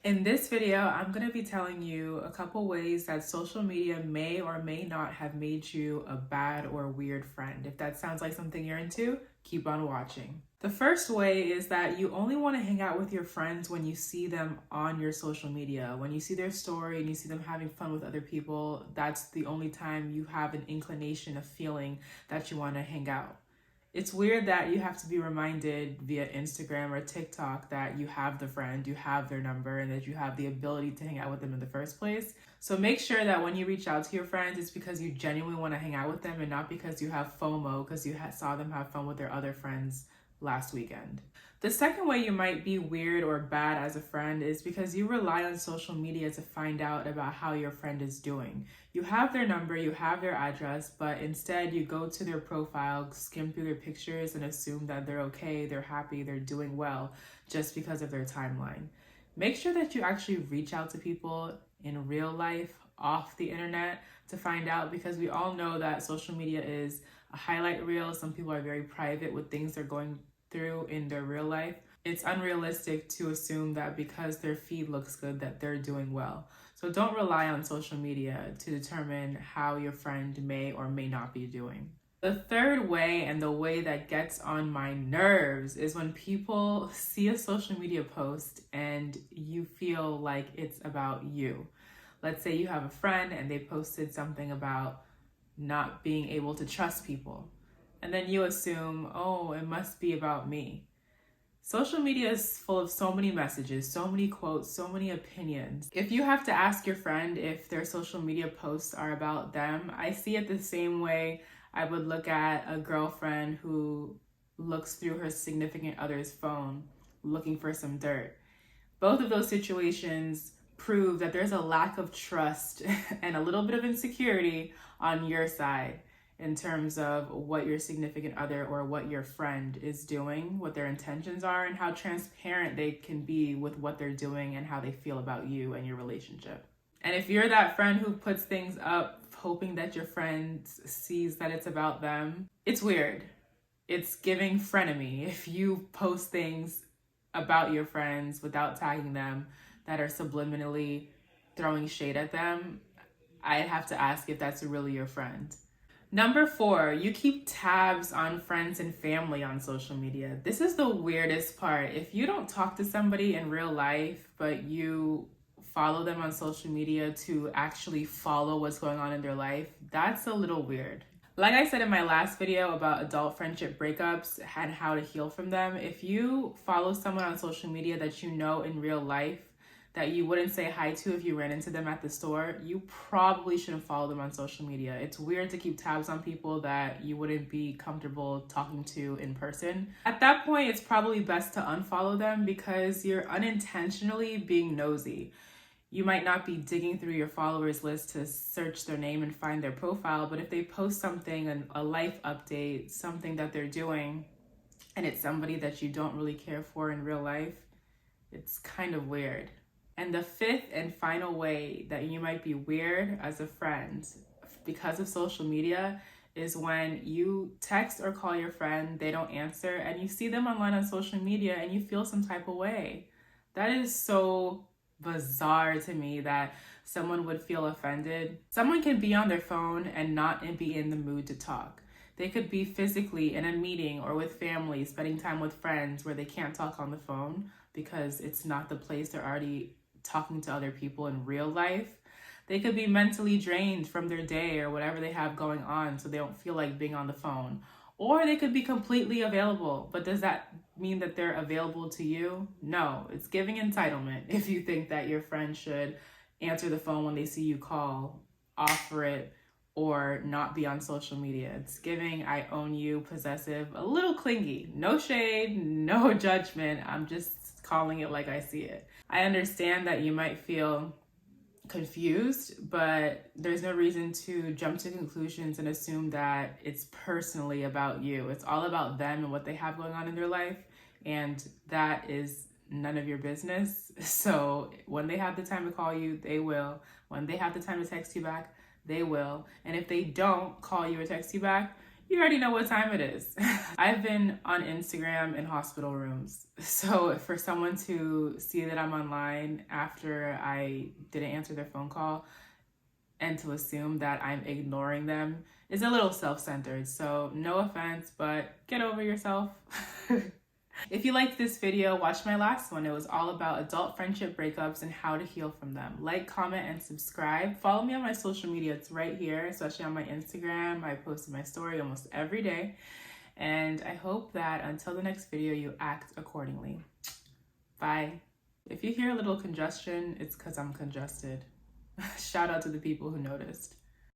In this video, I'm going to be telling you a couple ways that social media may or may not have made you a bad or weird friend. If that sounds like something you're into, keep on watching. The first way is that you only want to hang out with your friends when you see them on your social media. When you see their story and you see them having fun with other people, that's the only time you have an inclination of feeling that you want to hang out. It's weird that you have to be reminded via Instagram or TikTok that you have the friend, you have their number, and that you have the ability to hang out with them in the first place. So make sure that when you reach out to your friends, it's because you genuinely want to hang out with them and not because you have FOMO because you saw them have fun with their other friends last weekend. The second way you might be weird or bad as a friend is because you rely on social media to find out about how your friend is doing. You have their number, you have their address, but instead you go to their profile, skim through their pictures, and assume that they're okay, they're happy, they're doing well just because of their timeline. Make sure that you actually reach out to people in real life, off the internet, to find out, because we all know that social media is a highlight reel. Some people are very private with things they're going through in their real life. It's unrealistic to assume that because their feed looks good that they're doing well. So don't rely on social media to determine how your friend may or may not be doing. The third way, and the way that gets on my nerves, is when people see a social media post and you feel like it's about you. Let's say you have a friend and they posted something about not being able to trust people. And then you assume, oh, it must be about me. Social media is full of so many messages, so many quotes, so many opinions. If you have to ask your friend if their social media posts are about them, I see it the same way I would look at a girlfriend who looks through her significant other's phone looking for some dirt. Both of those situations prove that there's a lack of trust and a little bit of insecurity on your side in terms of what your significant other or what your friend is doing, what their intentions are, and how transparent they can be with what they're doing and how they feel about you and your relationship. And if you're that friend who puts things up hoping that your friend sees that it's about them, it's weird. It's giving frenemy if you post things about your friends without tagging them that are subliminally throwing shade at them. I have to ask if that's really your friend. Number 4, you keep tabs on friends and family on social media. This is the weirdest part. If you don't talk to somebody in real life, but you follow them on social media to actually follow what's going on in their life, that's a little weird. Like I said in my last video about adult friendship breakups and how to heal from them, if you follow someone on social media that you know in real life that you wouldn't say hi to if you ran into them at the store, you probably shouldn't follow them on social media. It's weird to keep tabs on people that you wouldn't be comfortable talking to in person. At that point, it's probably best to unfollow them because you're unintentionally being nosy. You might not be digging through your followers list to search their name and find their profile, but if they post something, a life update, something that they're doing, and it's somebody that you don't really care for in real life, it's kind of weird. And the fifth and final way that you might be weird as a friend because of social media is when you text or call your friend, they don't answer, and you see them online on social media and you feel some type of way. That is so bizarre to me that someone would feel offended. Someone can be on their phone and not be in the mood to talk. They could be physically in a meeting or with family, spending time with friends where they can't talk on the phone because it's not the place they're already talking to other people in real life. They could be mentally drained from their day or whatever they have going on, so they don't feel like being on the phone. Or they could be completely available, but does that mean that they're available to you? No, it's giving entitlement if you think that your friend should answer the phone when they see you call, offer it, or not be on social media. It's giving I own you, possessive, a little clingy. No shade, no judgment. I'm just calling it like I see it. I understand that you might feel confused, but there's no reason to jump to conclusions and assume that it's personally about you. It's all about them and what they have going on in their life, and that is none of your business. So when they have the time to call you, they will. When they have the time to text you back, they will. And if they don't call you or text you back, You already know what time it is. I've been on Instagram in hospital rooms. So for someone to see that I'm online after I didn't answer their phone call and to assume that I'm ignoring them is a little self-centered. So no offense, but get over yourself. If you liked this video, watch my last one. It was all about adult friendship breakups and how to heal from them. Like, comment, and subscribe. Follow me on my social media. It's right here, especially on my Instagram. I post my story almost every day. And I hope that until the next video, you act accordingly. Bye. If you hear a little congestion, it's because I'm congested. Shout out to the people who noticed.